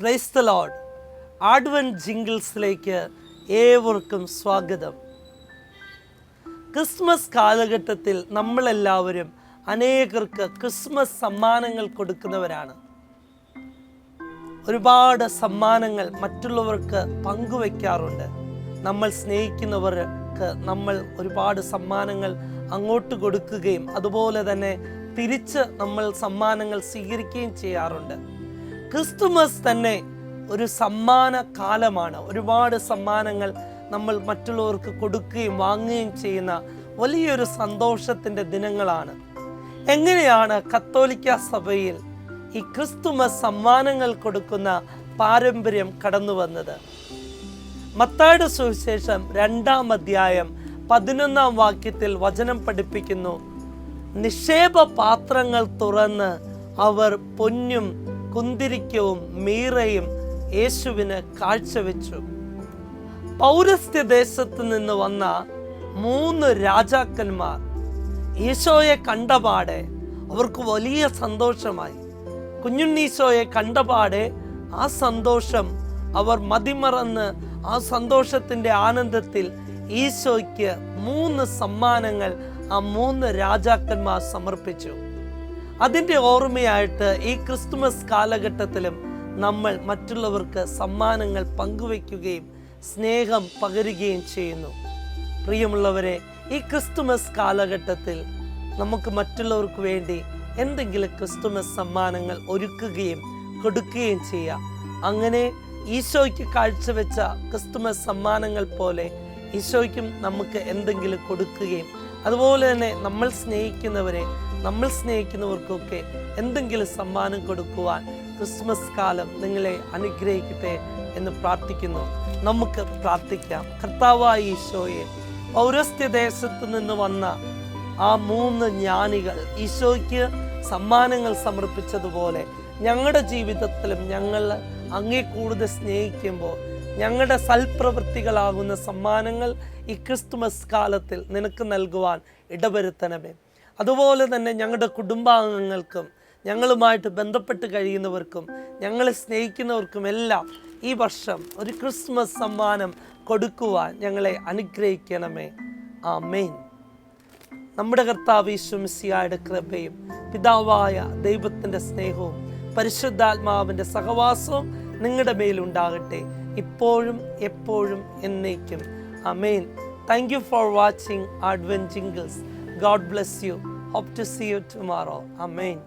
Praise the Lord. Advent ജിംഗിൾസിലേക്ക് ഏവർക്കും സ്വാഗതം. Christmas കാലഘട്ടത്തിൽ നമ്മളെല്ലാവരും അനേകർക്ക് ക്രിസ്മസ് സമ്മാനങ്ങൾ കൊടുക്കുന്നവരാണ്. ഒരുപാട് സമ്മാനങ്ങൾ മറ്റുള്ളവർക്ക് പങ്കുവെക്കാറുണ്ട്. നമ്മൾ സ്നേഹിക്കുന്നവർക്ക് നമ്മൾ ഒരുപാട് സമ്മാനങ്ങൾ അങ്ങോട്ട് കൊടുക്കുകയും അതുപോലെ തന്നെ തിരിച്ച് നമ്മൾ സമ്മാനങ്ങൾ സ്വീകരിക്കുകയും ചെയ്യാറുണ്ട്. ക്രിസ്തുമസ് തന്നെ ഒരു സമ്മാന കാലമാണ്. ഒരുപാട് സമ്മാനങ്ങൾ നമ്മൾ മറ്റുള്ളവർക്ക് കൊടുക്കുകയും വാങ്ങുകയും ചെയ്യുന്ന വലിയൊരു സന്തോഷത്തിൻ്റെ ദിനങ്ങളാണ്. എങ്ങനെയാണ് കത്തോലിക്ക സഭയിൽ ഈ ക്രിസ്തുമസ് സമ്മാനങ്ങൾ കൊടുക്കുന്ന പാരമ്പര്യം കടന്നു വന്നത്? മത്തായിയുടെ സുവിശേഷം 2-ാം അധ്യായം 11-ാം വാക്യത്തിൽ വചനം പഠിപ്പിക്കുന്നു, നിക്ഷേപ പാത്രങ്ങൾ തുറന്ന് അവർ പൊന്നും കുന്തിരിക്കവും മീറയും യേശുവിന് കാഴ്ചവെച്ചു. പൗരസ്ത്യ ദേശത്ത് നിന്ന് വന്ന 3 രാജാക്കന്മാർ ഈശോയെ കണ്ടപാടെ അവർക്ക് വലിയ സന്തോഷമായി. കുഞ്ഞുണ്ണീശോയെ കണ്ടപാടെ ആ സന്തോഷം അവർ മതിമറന്ന് ആ സന്തോഷത്തിൻ്റെ ആനന്ദത്തിൽ ഈശോയ്ക്ക് 3 സമ്മാനങ്ങൾ ആ 3 രാജാക്കന്മാർ സമർപ്പിച്ചു. അതിൻ്റെ ഓർമ്മയായിട്ട് ഈ ക്രിസ്തുമസ് കാലഘട്ടത്തിലും നമ്മൾ മറ്റുള്ളവർക്ക് സമ്മാനങ്ങൾ പങ്കുവയ്ക്കുകയും സ്നേഹം പകരുകയും ചെയ്യുന്നു. പ്രിയമുള്ളവരെ, ഈ ക്രിസ്തുമസ് കാലഘട്ടത്തിൽ നമുക്ക് മറ്റുള്ളവർക്ക് വേണ്ടി എന്തെങ്കിലും ക്രിസ്തുമസ് സമ്മാനങ്ങൾ ഒരുക്കുകയും കൊടുക്കുകയും ചെയ്യാം. അങ്ങനെ ഈശോയ്ക്ക് കാഴ്ചവെച്ച ക്രിസ്തുമസ് സമ്മാനങ്ങൾ പോലെ ഈശോയ്ക്കും നമുക്ക് എന്തെങ്കിലും കൊടുക്കുകയും അതുപോലെ തന്നെ നമ്മൾ സ്നേഹിക്കുന്നവർക്കൊക്കെ എന്തെങ്കിലും സമ്മാനം കൊടുക്കുവാൻ ക്രിസ്മസ് കാലം നിങ്ങളെ അനുഗ്രഹിക്കട്ടെ എന്ന് പ്രാർത്ഥിക്കുന്നു. നമുക്ക് പ്രാർത്ഥിക്കാം. കർത്താവായ ഈശോയെ, പൗരസ്ത്യ ദേശത്ത് നിന്ന് വന്ന ആ 3 ജ്ഞാനികൾ ഈശോയ്ക്ക് സമ്മാനങ്ങൾ സമർപ്പിച്ചതുപോലെ ഞങ്ങളുടെ ജീവിതത്തിലും ഞങ്ങൾ അങ്ങേ കൂടുതൽ സ്നേഹിക്കുമ്പോൾ ഞങ്ങളുടെ സൽപ്രവൃത്തികളാകുന്ന സമ്മാനങ്ങൾ ഈ ക്രിസ്തുമസ് കാലത്തിൽ നിനക്ക് നൽകുവാൻ ഇടവരുത്തണമേ. അതുപോലെ തന്നെ ഞങ്ങളുടെ കുടുംബാംഗങ്ങൾക്കും ഞങ്ങളുമായിട്ട് ബന്ധപ്പെട്ട് കഴിയുന്നവർക്കും ഞങ്ങളെ സ്നേഹിക്കുന്നവർക്കും എല്ലാം ഈ വർഷം ഒരു ക്രിസ്മസ് സമ്മാനം കൊടുക്കുവാൻ ഞങ്ങളെ അനുഗ്രഹിക്കണമേ. ആമേൻ. നമ്മുടെ കർത്താവ് യേശു മിശിഹായുടെ കൃപയും പിതാവായ ദൈവത്തിൻ്റെ സ്നേഹവും പരിശുദ്ധാത്മാവിൻ്റെ സഹവാസവും നിങ്ങളുടെ മേലുണ്ടാകട്ടെ, ഇപ്പോഴും എപ്പോഴും എന്നേക്കും. ആമേൻ. Thank you for watching Advent Jingles. God bless you. Hope to see you tomorrow. Amen.